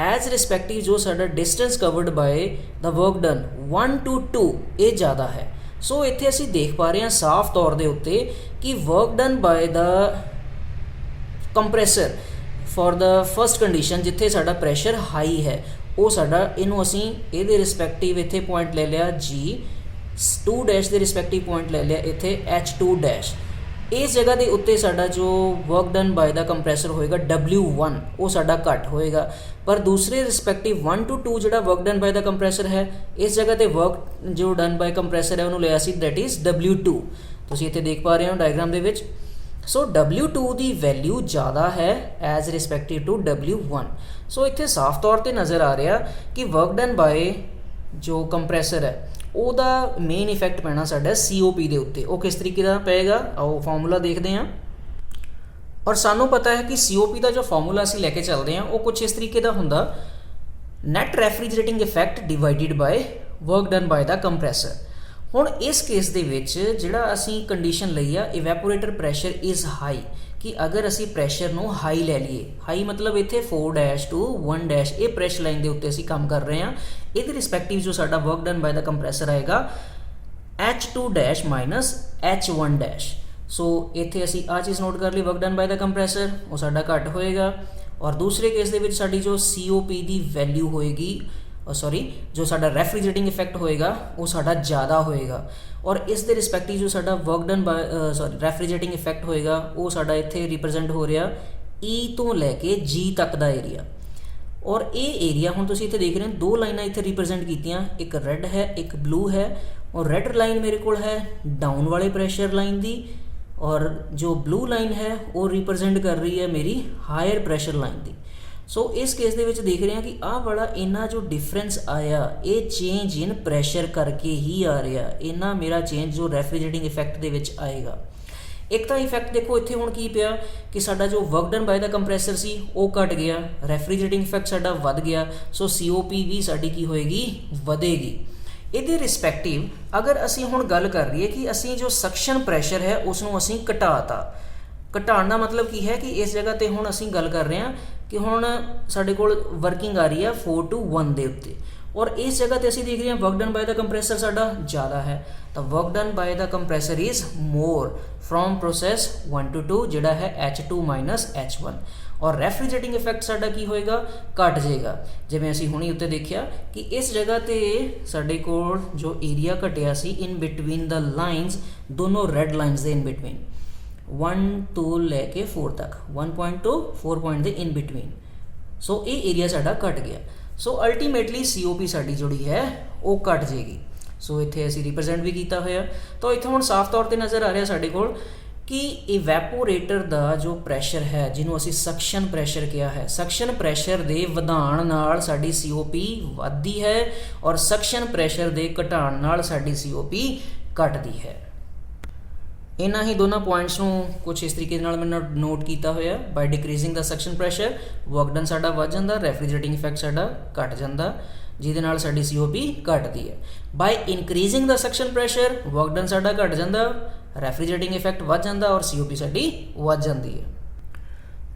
ਐਜ਼ ਰਿਸਪੈਕਟਿਵ ਜੋ ਸਾਡਾ ਡਿਸਟੈਂਸ ਕਵਰਡ ਬਾਏ ਦਾ ਵਰਕ ਡਨ 1 to 2 ਇਹ ਜ਼ਿਆਦਾ ਹੈ। ਸੋ ਇੱਥੇ ਅਸੀਂ ਦੇਖ ਪਾ ਰਹੇ ਹਾਂ ਸਾਫ਼ ਤੌਰ ਦੇ ਉੱਤੇ ਕਿ ਵਰਕ ਡਨ ਬਾਏ ਦਾ compressor for the first condition ਜਿੱਥੇ ਸਾਡਾ ਪ੍ਰੈਸ਼ਰ ਹਾਈ ਹੈ ਉਹ ਸਾਡਾ ਇਹਨੂੰ ਅਸੀਂ ਇਹਦੇ ਰਿਸਪੈਕਟਿਵ ਇੱਥੇ ਪੁਆਇੰਟ ਲੈ ਲਿਆ G, 2 ਡੈਸ਼ ਦੇ ਰਿਸਪੈਕਟਿਵ ਪੁਆਇੰਟ ਲੈ ਲਿਆ ਇੱਥੇ H2 ਡੈਸ਼। ਇਸ ਜਗ੍ਹਾ ਦੇ ਉੱਤੇ ਸਾਡਾ ਜੋ ਵਰਕ ਡਨ ਬਾਏ ਦਾ ਕੰਪਰੈਸਰ ਹੋਏਗਾ W1 ਉਹ ਸਾਡਾ ਘੱਟ ਹੋਏਗਾ, ਪਰ ਦੂਸਰੇ ਰਿਸਪੈਕਟਿਵ 1 to 2 ਜਿਹੜਾ ਵਰਕ ਡਨ ਬਾਏ ਦਾ ਕੰਪਰੈਸਰ ਹੈ ਇਸ ਜਗ੍ਹਾ ਤੇ ਵਰਕ ਜੋ ਡਨ ਬਾਏ ਕੰਪਰੈਸਰ ਹੈ ਉਹਨੂੰ ਲਿਆ ਸੀ ਦੈਟ ਇਜ਼ W2। ਤੁਸੀਂ ਇੱਥੇ ਦੇਖ ਪਾ ਰਹੇ ਹੋ ਡਾਇਗਰਾਮ ਦੇ ਵਿੱਚ। ਸੋ W2 ਦੀ ਵੈਲਿਊ ਜ਼ਿਆਦਾ ਹੈ ਐਜ਼ ਰਿਸਪੈਕਟਿਵ ਟੂ W1। ਸੋ ਇੱਥੇ ਸਾਫ਼ ਤੌਰ ਤੇ ਨਜ਼ਰ ਆ ਰਿਹਾ ਕਿ ਵਰਕ ਡਨ ਬਾਏ ਜੋ ਕੰਪਰੈਸਰ ਹੈ ਉਹਦਾ ਮੇਨ ਇਫੈਕਟ ਪੈਣਾ ਸਾਡਾ COP ਦੇ ਉੱਤੇ। ਉਹ ਕਿਸ ਤਰੀਕੇ ਦਾ ਪਏਗਾ, ਆਓ ਫਾਰਮੂਲਾ ਦੇਖਦੇ ਹਾਂ। ਔਰ ਸਾਨੂੰ ਪਤਾ ਹੈ ਕਿ COP ਦਾ ਜੋ ਫਾਰਮੂਲਾ ਅਸੀਂ ਲੈ ਕੇ ਚੱਲਦੇ ਹਾਂ ਉਹ ਕੁਝ ਇਸ ਤਰੀਕੇ ਦਾ ਹੁੰਦਾ, net refrigerating effect divided by work done by the compressor. ਹੁਣ ਇਸ ਕੇਸ ਦੇ ਵਿੱਚ ਜਿਹੜਾ ਅਸੀਂ ਕੰਡੀਸ਼ਨ ਲਈ ਆ ਇਵੈਪੋਰੇਟਰ ਪ੍ਰੈਸ਼ਰ ਇਜ਼ ਹਾਈ, ਕਿ ਅਗਰ ਅਸੀਂ ਪ੍ਰੈਸ਼ਰ ਨੂੰ ਹਾਈ ਲੈ ਲਈਏ, ਹਾਈ ਮਤਲਬ ਇੱਥੇ 4' to 1' ਇਹ ਪ੍ਰੈਸ਼ਰ ਲਾਈਨ ਦੇ ਉੱਤੇ ਅਸੀਂ ਕੰਮ ਕਰ ਰਹੇ ਹਾਂ, ਇਹਦੇ ਰਿਸਪੈਕਟਿਵ ਜੋ ਸਾਡਾ work done by the compressor ਆਏਗਾ H2' minus H1'। ਸੋ ਇੱਥੇ ਅਸੀਂ ਆਹ ਚੀਜ਼ ਨੋਟ ਕਰ ਲਈ, work done by the compressor ਉਹ ਸਾਡਾ ਘੱਟ ਹੋਏਗਾ। ਔਰ ਦੂਸਰੇ ਕੇਸ ਦੇ ਵਿੱਚ ਸਾਡੀ ਜੋ COP ਦੀ ਵੈਲਿਊ ਹੋਏਗੀ, ਜੋ ਸਾਡਾ ਰੈਫਰੀਜਰੇਟਿੰਗ ਇਫੈਕਟ ਹੋਏਗਾ ਉਹ ਸਾਡਾ ਜ਼ਿਆਦਾ ਹੋਏਗਾ। ਔਰ ਇਸ ਦੇ ਰਿਸਪੈਕਟਿਵ ਜੋ ਸਾਡਾ ਵਰਕ ਡਨ ਬਾय ਰੈਫਰੀਜਰੇਟਿੰਗ ਇਫੈਕਟ ਹੋਏਗਾ ਉਹ ਸਾਡਾ ਇੱਥੇ ਰਿਪਰੈਜ਼ੈਂਟ ਹੋ ਰਿਹਾ E ਤੋਂ ਲੈ ਕੇ G ਤੱਕ ਦਾ ਏਰੀਆ। ਔਰ ਇਹ ਏਰੀਆ ਹੁਣ ਤੁਸੀਂ ਇੱਥੇ ਦੇਖ ਰਹੇ ਹੋ, ਦੋ ਲਾਈਨਾਂ ਇੱਥੇ ਰਿਪਰੈਜ਼ੈਂਟ ਕੀਤੀਆਂ, ਇੱਕ ਰੈੱਡ ਹੈ ਇੱਕ ਬਲੂ ਹੈ। ਔਰ ਰੈੱਡ ਲਾਈਨ ਮੇਰੇ ਕੋਲ ਹੈ ਡਾਊਨ ਵਾਲੇ ਪ੍ਰੈਸ਼ਰ ਲਾਈਨ ਦੀ, ਔਰ ਜੋ ਬਲੂ ਲਾਈਨ ਹੈ ਉਹ ਰਿਪਰੈਜ਼ੈਂਟ ਕਰ ਰਹੀ ਹੈ ਮੇਰੀ ਹਾਇਰ ਪ੍ਰੈਸ਼ਰ ਲਾਈਨ ਦੀ। ਸੋ ਇਸ ਕੇਸ ਦੇ ਵਿੱਚ ਦੇਖ ਰਹੇ ਹਾਂ ਕਿ ਆਹ ਵਾਲਾ ਇੰਨਾ ਜੋ ਡਿਫਰੈਂਸ ਆਇਆ ਇਹ ਚੇਂਜ ਇਨ ਪ੍ਰੈਸ਼ਰ ਕਰਕੇ ਹੀ ਆ ਰਿਹਾ, ਇੰਨਾ ਮੇਰਾ ਚੇਂਜ ਜੋ ਰੈਫਰੀਜਰੇਟਿੰਗ ਇਫੈਕਟ ਦੇ ਵਿੱਚ ਆਏਗਾ। ਇੱਕ ਤਾਂ ਇਫੈਕਟ ਦੇਖੋ ਇੱਥੇ ਹੁਣ ਕੀ ਪਿਆ ਕਿ ਸਾਡਾ ਜੋ work done by the compressor ਸੀ ਉਹ ਘਟ ਗਿਆ, ਰੈਫਰੀਜਰੇਟਿੰਗ ਇਫੈਕਟ ਸਾਡਾ ਵੱਧ ਗਿਆ। ਸੋ COP ਵੀ ਸਾਡੀ ਕੀ ਹੋਏਗੀ, ਵਧੇਗੀ। ਇਹਦੇ ਰਿਸਪੈਕਟਿਵ ਅਗਰ ਅਸੀਂ ਹੁਣ ਗੱਲ ਕਰ ਰਹੀਏ ਕਿ ਅਸੀਂ ਜੋ ਸਕਸ਼ਨ ਪ੍ਰੈਸ਼ਰ ਹੈ ਉਸ ਨੂੰ ਅਸੀਂ ਘਟਾਤਾ, ਘਟਾਉਣ ਦਾ ਮਤਲਬ ਕੀ ਹੈ ਕਿ ਇਸ ਜਗ੍ਹਾ ਤੇ ਹੁਣ ਅਸੀਂ ਗੱਲ ਕਰ ਰਹੇ ਹਾਂ ਕਿ ਹੁਣ ਸਾਡੇ ਕੋਲ ਵਰਕਿੰਗ ਆ ਰਹੀ ਹੈ 4 to 1 ਦੇ ਉੱਤੇ, ਔਰ ਇਸ ਜਗ੍ਹਾ ਤੇ ਅਸੀਂ ਦੇਖ ਰਹੇ ਹਾਂ work done by the compressor ਸਾਡਾ ਜ਼ਿਆਦਾ ਹੈ, ਤਾਂ work done by the compressor is more from process 1 to 2 ਜਿਹੜਾ ਹੈ H2 minus H1। ਔਰ ਰੈਫਰੀਜਰੇਟਿੰਗ ਇਫੈਕਟ ਸਾਡਾ ਕੀ ਹੋਏਗਾ, ਘਟ ਜਾਏਗਾ। ਜਿਵੇਂ ਅਸੀਂ ਹੁਣੀ ਉੱਤੇ ਦੇਖਿਆ ਕਿ ਇਸ ਜਗ੍ਹਾ ਤੇ ਸਾਡੇ ਕੋਲ ਜੋ ਏਰੀਆ ਘਟਿਆ ਸੀ ਇਨ ਬਿਟਵੀਨ ਦਾ ਲਾਈਨਸ, ਦੋਨੋਂ ਰੈੱਡ ਲਾਈਨਸ ਦੇ ਇਨ ਬਿਟਵੀਨ 1 ਤੋਂ ਲੈ ਕੇ 4 ਤੱਕ, 1 point to 4 point ਦੇ ਇਨ ਬਿਟਵੀਨ। ਸੋ ਇਹ ਏਰੀਆ ਸਾਡਾ ਘਟ ਗਿਆ। ਸੋ ਅਲਟੀਮੇਟਲੀ COP ਸਾਡੀ ਜਿਹੜੀ ਹੈ ਉਹ ਘਟ ਜਾਏਗੀ। ਸੋ ਇੱਥੇ ਅਸੀਂ ਰਿਪਰੈਜ਼ੈਂਟ ਵੀ ਕੀਤਾ ਹੋਇਆ, ਤਾਂ ਇੱਥੇ ਹੁਣ ਸਾਫ਼ ਤੌਰ 'ਤੇ ਨਜ਼ਰ ਆ ਰਿਹਾ ਸਾਡੇ ਕੋਲ ਕਿ ਇਵੈਪੋਰੇਟਰ ਦਾ ਜੋ ਪ੍ਰੈਸ਼ਰ ਹੈ ਜਿਹਨੂੰ ਅਸੀਂ ਸਕਸ਼ਨ ਪ੍ਰੈਸ਼ਰ ਕਿਹਾ ਹੈ, ਸਕਸ਼ਨ ਪ੍ਰੈਸ਼ਰ ਦੇ ਵਧਾਉਣ ਨਾਲ ਸਾਡੀ COP ਵੱਧਦੀ ਹੈ ਔਰ ਸਕਸ਼ਨ ਪ੍ਰੈਸ਼ਰ ਦੇ ਘਟਾਉਣ ਨਾਲ ਸਾਡੀ COP ਘਟਦੀ ਹੈ। ਇਹਨਾਂ ਹੀ ਦੋਨਾਂ ਪੁਆਇੰਟਸ ਨੂੰ ਕੁਝ ਇਸ ਤਰੀਕੇ ਨਾਲ ਮੈਂ ਨੋਟ ਕੀਤਾ ਹੋਇਆ, ਬਾਈ ਡਿਕਰੀਜ਼ਿੰਗ ਦਾ ਸਕਸ਼ਨ ਪ੍ਰੈਸ਼ਰ ਵਰਕ ਡਨ ਸਾਡਾ ਵੱਧ ਜਾਂਦਾ, ਰੈਫਰੀਜਰੇਟਿੰਗ ਇਫੈਕਟ ਸਾਡਾ ਘਟ ਜਾਂਦਾ, ਜਿਹਦੇ ਨਾਲ ਸਾਡੀ COP ਘਟਦੀ ਹੈ। ਬਾਈ ਇਨਕਰੀਜ਼ਿੰਗ ਦਾ ਸਕਸ਼ਨ ਪ੍ਰੈਸ਼ਰ ਵਰਕ ਡਨ ਸਾਡਾ ਘਟ ਜਾਂਦਾ, ਰੈਫਰੀਜਰੇਟਿੰਗ ਇਫੈਕਟ ਵੱਧ ਜਾਂਦਾ ਔਰ COP ਸਾਡੀ ਵੱਧ ਜਾਂਦੀ ਹੈ।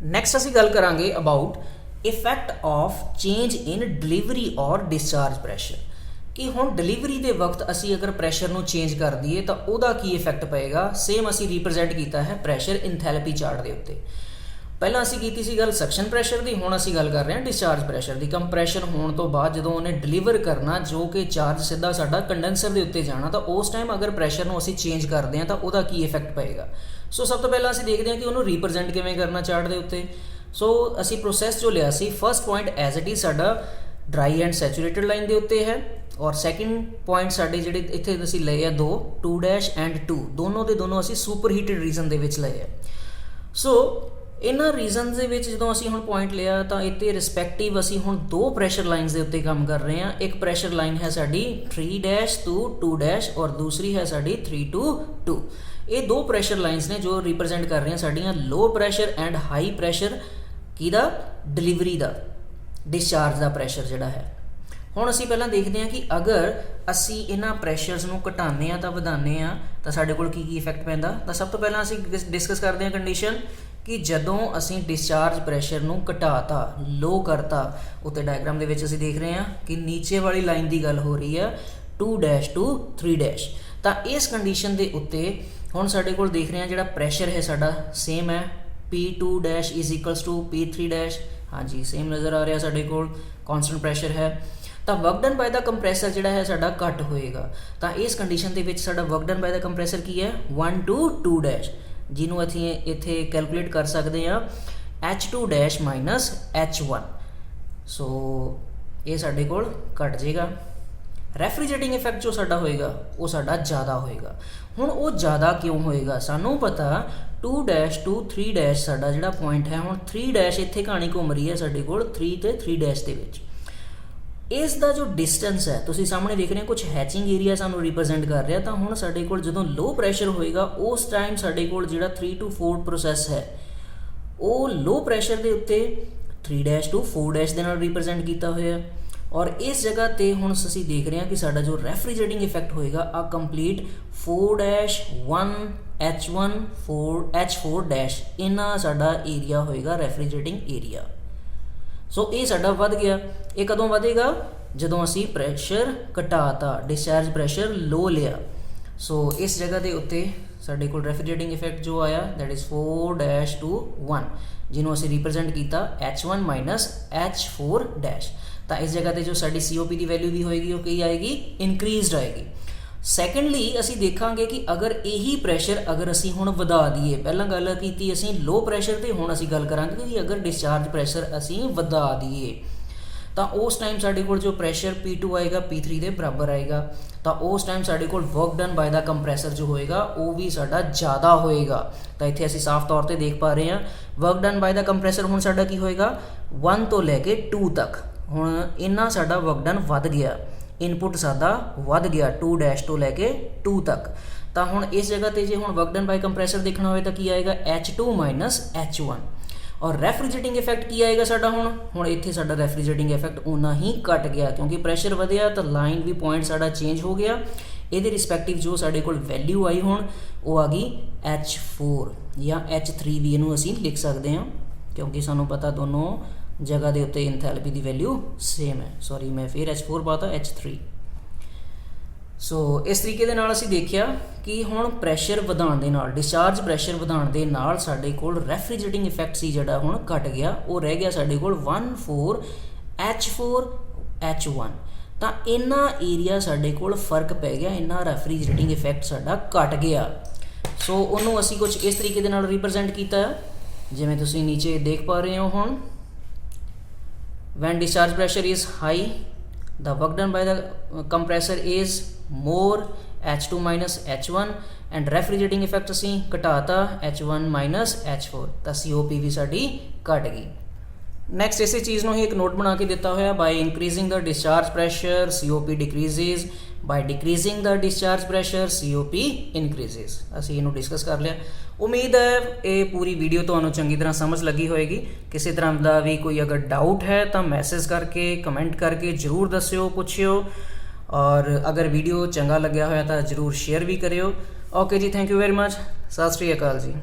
ਨੈਕਸਟ ਅਸੀਂ ਗੱਲ ਕਰਾਂਗੇ about effect of change in delivery ਔਰ ਡਿਸਚਾਰਜ ਪ੍ਰੈਸ਼ਰ, ਕਿ ਹੁਣ ਡਿਲੀਵਰੀ ਦੇ ਵਕਤ ਅਸੀਂ ਅਗਰ ਪ੍ਰੈਸ਼ਰ ਨੂੰ ਚੇਂਜ ਕਰ ਦਈਏ ਤਾਂ ਉਹਦਾ ਕੀ ਇਫੈਕਟ ਪਏਗਾ। ਸੇਮ ਅਸੀਂ ਰਿਪਰੈਜ਼ੈਂਟ ਕੀਤਾ ਹੈ ਪ੍ਰੈਸ਼ਰ ਇਨਥੈਲਪੀ ਚਾਰਟ ਦੇ ਉੱਤੇ। ਪਹਿਲਾਂ ਅਸੀਂ ਕੀਤੀ ਸੀ ਗੱਲ ਸਕਸ਼ਨ ਪ੍ਰੈਸ਼ਰ ਦੀ, ਹੁਣ ਅਸੀਂ ਗੱਲ ਕਰ ਰਹੇ ਹਾਂ ਡਿਸਚਾਰਜ ਪ੍ਰੈਸ਼ਰ ਦੀ। ਕੰਪਰੈਸ਼ਨ ਹੋਣ ਤੋਂ ਬਾਅਦ ਜਦੋਂ ਉਹਨੇ ਡਿਲੀਵਰ ਕਰਨਾ, ਜੋ ਕਿ ਚਾਰਜ ਸਿੱਧਾ ਸਾਡਾ ਕੰਡੈਂਸਰ ਦੇ ਉੱਤੇ ਜਾਣਾ, ਤਾਂ ਉਸ ਟਾਈਮ ਅਗਰ ਪ੍ਰੈਸ਼ਰ ਨੂੰ ਅਸੀਂ ਚੇਂਜ ਕਰਦੇ ਹਾਂ ਤਾਂ ਉਹਦਾ ਕੀ ਇਫੈਕਟ ਪਏਗਾ। ਸੋ ਸਭ ਤੋਂ ਪਹਿਲਾਂ ਅਸੀਂ ਦੇਖਦੇ ਹਾਂ ਕਿ ਉਹਨੂੰ ਰਿਪਰੈਜ਼ੈਂਟ ਕਿਵੇਂ ਕਰਨਾ ਚਾਰਟ ਦੇ ਉੱਤੇ। ਸੋ ਅਸੀਂ ਪ੍ਰੋਸੈਸ ਜੋ ਲਿਆ ਸੀ, first point as it is ਸਾਡਾ ਡਰਾਈ ਐਂਡ ਸੈਚੂਰੇਟਡ ਲਾਈਨ ਦੇ ਉੱਤੇ ਹੈ, ਔਰ ਸੈਕਿੰਡ ਪੁਆਇੰਟ ਸਾਡੇ ਜਿਹੜੇ ਇੱਥੇ ਅਸੀਂ ਲਏ ਆ 2 ਐਂਡ 2 ਦੋਨੋਂ ਦੇ ਦੋਨੋਂ ਅਸੀਂ ਸੁਪਰ ਹੀਟਡ ਰੀਜਨ ਦੇ ਵਿੱਚ ਲਏ ਆ। ਸੋ ਇਹਨਾਂ ਰੀਜ਼ਨਸ ਦੇ ਵਿੱਚ ਜਦੋਂ ਅਸੀਂ ਹੁਣ ਪੁਆਇੰਟ ਲਿਆ ਤਾਂ ਇੱਥੇ ਰਿਸਪੈਕਟਿਵ ਅਸੀਂ ਹੁਣ ਦੋ ਪ੍ਰੈਸ਼ਰ ਲਾਈਨਸ ਦੇ ਉੱਤੇ ਕੰਮ ਕਰ ਰਹੇ ਹਾਂ। ਇੱਕ ਪ੍ਰੈਸ਼ਰ ਲਾਈਨ ਹੈ ਸਾਡੀ 3' to 2' ਔਰ ਦੂਸਰੀ ਹੈ ਸਾਡੀ 3 to 2। ਇਹ ਦੋ ਪ੍ਰੈਸ਼ਰ ਲਾਈਨਸ ਨੇ ਜੋ ਰਿਪਰੈਜ਼ੈਂਟ ਕਰ ਰਹੀਆਂ ਸਾਡੀਆਂ ਲੋ ਪ੍ਰੈਸ਼ਰ ਐਂਡ ਹਾਈ ਪ੍ਰੈਸ਼ਰ ਕਿਹਦਾ, ਡਿਲੀਵਰੀ ਦਾ, ਡਿਸਚਾਰਜ ਦਾ ਪ੍ਰੈਸ਼ਰ ਜਿਹੜਾ ਹੈ। ਹੁਣ ਅਸੀਂ ਪਹਿਲਾਂ ਦੇਖਦੇ ਹਾਂ ਕਿ ਅਗਰ ਅਸੀਂ ਇਹਨਾਂ ਪ੍ਰੈਸ਼ਰਸ ਨੂੰ ਘਟਾਉਂਦੇ ਹਾਂ ਤਾਂ ਵਧਾਉਂਦੇ ਹਾਂ ਤਾਂ ਸਾਡੇ ਕੋਲ ਕੀ ਇਫੈਕਟ ਪੈਂਦਾ। ਤਾਂ ਸਭ ਤੋਂ ਪਹਿਲਾਂ ਅਸੀਂ ਡਿਸਕਸ ਕਰਦੇ ਹਾਂ ਕੰਡੀਸ਼ਨ ਕਿ ਜਦੋਂ ਅਸੀਂ ਡਿਸਚਾਰਜ ਪ੍ਰੈਸ਼ਰ ਨੂੰ ਘਟਾਤਾ, ਲੋ ਕਰਤਾ, ਉੱਤੇ ਡਾਇਗਰਾਮ ਦੇ ਵਿੱਚ ਅਸੀਂ ਦੇਖ ਰਹੇ ਹਾਂ ਕਿ ਨੀਚੇ ਵਾਲੀ ਲਾਈਨ ਦੀ ਗੱਲ ਹੋ ਰਹੀ ਹੈ 2' to 3'। ਤਾਂ ਇਸ ਕੰਡੀਸ਼ਨ ਦੇ ਉੱਤੇ ਹੁਣ ਸਾਡੇ ਕੋਲ ਦੇਖ ਰਹੇ ਹਾਂ ਜਿਹੜਾ ਪ੍ਰੈਸ਼ਰ ਹੈ ਸਾਡਾ ਸੇਮ ਹੈ, P2' is equals to P3'। ਹਾਂਜੀ ਸੇਮ ਨਜ਼ਰ ਆ ਰਿਹਾ ਸਾਡੇ ਕੋਲ, ਕੌਨਸਟੈਂਟ ਪ੍ਰੈਸ਼ਰ ਹੈ। ਤਾਂ work done by the compressor ਜਿਹੜਾ ਹੈ ਸਾਡਾ ਘੱਟ ਹੋਏਗਾ। ਤਾਂ ਇਸ ਕੰਡੀਸ਼ਨ ਦੇ ਵਿੱਚ ਸਾਡਾ work done by the compressor ਕੀ ਹੈ 1 to 2', ਜਿਹਨੂੰ ਅਸੀਂ ਇੱਥੇ ਕੈਲਕੂਲੇਟ ਕਰ ਸਕਦੇ ਹਾਂ H2' minus H1। ਸੋ ਇਹ ਸਾਡੇ ਕੋਲ ਘਟ ਜਾਏਗਾ। ਰੈਫਰੀਜਰੇਟਿੰਗ ਇਫੈਕਟ ਜੋ ਸਾਡਾ ਹੋਏਗਾ ਉਹ ਸਾਡਾ ਜ਼ਿਆਦਾ ਹੋਏਗਾ। ਹੁਣ ਉਹ ਜ਼ਿਆਦਾ ਕਿਉਂ ਹੋਏਗਾ, ਸਾਨੂੰ ਪਤਾ 2' to 3' ਸਾਡਾ ਜਿਹੜਾ ਪੁਆਇੰਟ ਹੈ, ਹੁਣ 3' ਇੱਥੇ ਕਹਾਣੀ ਘੁੰਮ ਰਹੀ ਹੈ ਸਾਡੇ ਕੋਲ 3 ਤੇ 3' ਦੇ ਵਿੱਚ। ਇਸ ਦਾ ਜੋ ਡਿਸਟੈਂਸ ਹੈ ਤੁਸੀਂ ਸਾਹਮਣੇ ਦੇਖ ਰਹੇ ਹੋ, ਕੁਝ ਹੈਚਿੰਗ ਏਰੀਆ ਸਾਨੂੰ ਰਿਪਰੈਜ਼ੈਂਟ ਕਰ ਰਿਹਾ। ਤਾਂ ਹੁਣ ਸਾਡੇ ਕੋਲ ਜਦੋਂ ਲੋ ਪ੍ਰੈਸ਼ਰ ਹੋਏਗਾ ਉਸ ਟਾਈਮ ਸਾਡੇ ਕੋਲ ਜਿਹੜਾ 3 to 4 ਪ੍ਰੋਸੈਸ ਹੈ ਉਹ ਲੋ ਪ੍ਰੈਸ਼ਰ ਦੇ ਉੱਤੇ 3' to 4' ਦੇ ਨਾਲ ਰਿਪਰੈਜ਼ੈਂਟ ਕੀਤਾ ਹੋਇਆ। ਔਰ ਇਸ ਜਗ੍ਹਾ ਤੇ ਹੁਣ ਅਸੀਂ ਦੇਖ ਰਹੇ ਹਾਂ ਕਿ ਸਾਡਾ ਜੋ ਰੈਫਰੀਜਰੇਟਿੰਗ ਇਫੈਕਟ ਹੋਏਗਾ ਆ ਕੰਪਲੀਟ 4' 1 H1 4 H4' ਇਹਨਾਂ ਸਾਡਾ ਏਰੀਆ ਹੋਏਗਾ ਰੈਫਰੀਜਰੇਟਿੰਗ ਏਰੀਆ। ਸੋ ਇਹ ਸਾਡਾ ਵੱਧ ਗਿਆ। ਇਹ ਕਦੋਂ ਵਧੇਗਾ? ਜਦੋਂ ਅਸੀਂ ਪ੍ਰੈਸ਼ਰ ਘਟਾਤਾ, ਡਿਸਚਾਰਜ ਪ੍ਰੈਸ਼ਰ ਲੋ ਲਿਆ। ਸੋ ਇਸ ਜਗ੍ਹਾ ਦੇ ਉੱਤੇ ਸਾਡੇ ਕੋਲ ਰੈਫਰੀਜਰੇਟਿੰਗ ਇਫੈਕਟ ਜੋ ਆਇਆ ਦੈਟ ਇਜ਼ 4' to 1 ਜਿਹਨੂੰ ਅਸੀਂ ਰਿਪਰੈਜ਼ੈਂਟ ਕੀਤਾ H1 - H4'। ਤਾਂ ਇਸ ਜਗ੍ਹਾ ਤੇ ਜੋ ਸਾਡੀ COP ਦੀ ਵੈਲਿਊ ਵੀ ਹੋਏਗੀ ਉਹ ਕੀ ਆਏਗੀ? ਇਨਕਰੀਜ਼ਡ ਆਏਗੀ। ਸੈਕੰਡਲੀ ਅਸੀਂ ਦੇਖਾਂਗੇ ਕਿ ਅਗਰ ਇਹੀ ਪ੍ਰੈਸ਼ਰ ਅਗਰ ਅਸੀਂ ਹੁਣ ਵਧਾ ਦਈਏ, ਪਹਿਲਾਂ ਗੱਲ ਕੀਤੀ ਅਸੀਂ ਲੋ ਪ੍ਰੈਸ਼ਰ ਤੇ, ਹੁਣ ਅਸੀਂ ਗੱਲ ਕਰਾਂਗੇ ਕਿ ਅਗਰ ਡਿਸਚਾਰਜ ਪ੍ਰੈਸ਼ਰ ਅਸੀਂ ਵਧਾ ਦਈਏ ਤਾਂ ਉਸ ਟਾਈਮ ਸਾਡੇ ਕੋਲ ਜੋ ਪ੍ਰੈਸ਼ਰ P2 ਆਏਗਾ P3 ਦੇ ਬਰਾਬਰ ਆਏਗਾ। ਤਾਂ ਉਸ ਟਾਈਮ ਸਾਡੇ ਕੋਲ ਵਰਕ ਡਨ ਬਾਏ ਦਾ ਕੰਪਰੈਸਰ ਜੋ ਹੋਏਗਾ ਉਹ ਵੀ ਸਾਡਾ ਜ਼ਿਆਦਾ ਹੋਏਗਾ। ਤਾਂ ਇੱਥੇ ਅਸੀਂ ਸਾਫ਼ ਤੌਰ ਤੇ ਦੇਖ ਪਾ ਰਹੇ ਹਾਂ ਵਰਕ ਡਨ ਬਾਏ ਦਾ ਕੰਪਰੈਸਰ ਹੁਣ ਸਾਡਾ ਕੀ ਹੋਏਗਾ 1 ਤੋਂ ਲੈ ਕੇ 2 ਤੱਕ। ਹੁਣ ਇੰਨਾ ਸਾਡਾ ਵਰਕ ਡਨ ਵੱਧ ਗਿਆ, ਇਨਪੁਟ ਸਾਡਾ ਵੱਧ ਗਿਆ 2' ਤੋਂ ਲੈ ਕੇ 2 ਤੱਕ। ਤਾਂ ਹੁਣ ਇਸ ਜਗ੍ਹਾ ਤੇ ਜੇ ਹੁਣ ਵਰਕ ਡਨ ਬਾਏ ਕੰਪਰੈਸਰ ਦੇਖਣਾ ਹੋਵੇ ਤਾਂ ਕੀ ਆਏਗਾ H2 - H1। ਔਰ ਰੈਫਰੀਜਰੇਟਿੰਗ ਇਫੈਕਟ ਕੀ ਆਏਗਾ ਸਾਡਾ ਹੁਣ ਇੱਥੇ ਸਾਡਾ ਰੈਫਰੀਜਰੇਟਿੰਗ ਇਫੈਕਟ ਉਨਾ ਹੀ ਘਟ ਗਿਆ ਕਿਉਂਕਿ ਪ੍ਰੈਸ਼ਰ ਵਧਿਆ ਤਾਂ ਲਾਈਨ ਵੀ ਪੁਆਇੰਟ ਸਾਡਾ ਚੇਂਜ ਹੋ ਗਿਆ। ਇਹਦੇ ਰਿਸਪੈਕਟਿਵ ਜੋ ਸਾਡੇ ਕੋਲ ਵੈਲਿਊ ਆਈ ਹੁਣ ਉਹ ਆ ਗਈ H4 ਜਾਂ H3 ਵੀ ਇਹਨੂੰ ਅਸੀਂ ਲਿਖ ਸਕਦੇ ਹਾਂ ਕਿਉਂਕਿ ਸਾਨੂੰ ਪਤਾ ਦੋਨੋਂ ਜਗ੍ਹਾ ਦੇ ਉੱਤੇ ਇੰਥੈਲਪੀ ਦੀ ਵੈਲਿਊ ਸੇਮ ਹੈ। ਸੌਰੀ ਮੈਂ ਫਿਰ H4 ਪਾਤਾ H3। ਸੋ ਇਸ ਤਰੀਕੇ ਦੇ ਨਾਲ ਅਸੀਂ ਦੇਖਿਆ ਕਿ ਹੁਣ ਪ੍ਰੈਸ਼ਰ ਵਧਾਉਣ ਦੇ ਨਾਲ, ਡਿਸਚਾਰਜ ਪ੍ਰੈਸ਼ਰ ਵਧਾਉਣ ਦੇ ਨਾਲ ਸਾਡੇ ਕੋਲ ਰੈਫਰੀਜਰੇਟਿੰਗ ਇਫੈਕਟ ਸੀ ਜਿਹੜਾ ਹੁਣ ਘਟ ਗਿਆ। ਉਹ ਰਹਿ ਗਿਆ ਸਾਡੇ ਕੋਲ 14 H4 H1। ਤਾਂ ਇਹਨਾਂ ਏਰੀਆ ਸਾਡੇ ਕੋਲ ਫਰਕ ਪੈ ਗਿਆ, ਇਹਨਾਂ ਰੈਫਰੀਜਰੇਟਿੰਗ ਇਫੈਕਟ ਸਾਡਾ ਘਟ ਗਿਆ। ਸੋ ਉਹਨੂੰ ਅਸੀਂ ਕੁਝ ਇਸ ਤਰੀਕੇ ਦੇ ਨਾਲ ਰਿਪਰੈਜ਼ੈਂਟ ਕੀਤਾ ਜਿਵੇਂ ਤੁਸੀਂ ਨੀਚੇ ਦੇਖ ਪਾ ਰਹੇ ਹੋ। ਹੁਣ when discharge pressure is high the work done by the compressor is more H2 - H1 and refrigerating effect ਅਸੀਂ ਘਟਾਤਾ H1 - H4 ਤਾਂ COP ਵੀ ਸਾਡੀ ਘਟ ਗਈ। ਨੈਕਸਟ ਇਸੇ ਚੀਜ਼ ਨੂੰ ਹੀ ਇੱਕ ਨੋਟ ਬਣਾ ਕੇ ਦਿੱਤਾ ਹੋਇਆ ਬਾਈ ਇਨਕਰੀਜ਼ਿੰਗ ਦਾ ਡਿਸਚਾਰਜ ਪ੍ਰੈਸ਼ਰ COP ਡਿਕਰੀਜ਼ਿਜ਼, ਬਾਈ ਡਿਕਰੀਜ਼ਿੰਗ ਦਾ ਡਿਸਚਾਰਜ ਪ੍ਰੈਸ਼ਰ COP ਇਨਕਰੀਜ਼ਿਜ਼। ਅਸੀਂ ਇਹਨੂੰ ਡਿਸਕਸ ਕਰ ਲਿਆ। ਉਮੀਦ ਹੈ ਇਹ ਪੂਰੀ ਵੀਡੀਓ ਤੁਹਾਨੂੰ ਚੰਗੀ ਤਰ੍ਹਾਂ ਸਮਝ ਲੱਗੀ ਹੋਏਗੀ। ਕਿਸੇ ਤਰ੍ਹਾਂ ਦਾ ਵੀ ਕੋਈ ਅਗਰ ਡਾਊਟ ਹੈ ਤਾਂ ਮੈਸੇਜ ਕਰਕੇ ਕਮੈਂਟ ਕਰਕੇ ਜ਼ਰੂਰ ਦੱਸਿਓ, ਪੁੱਛਿਓ। ਔਰ ਅਗਰ ਵੀਡੀਓ ਚੰਗਾ ਲੱਗਿਆ ਹੋਇਆ ਤਾਂ ਜ਼ਰੂਰ ਸ਼ੇਅਰ ਵੀ ਕਰਿਓ। ਓਕੇ ਜੀ, ਥੈਂਕ ਯੂ ਵੈਰੀ ਮਚ। ਸਤਿ ਸ਼੍ਰੀ ਅਕਾਲ ਜੀ।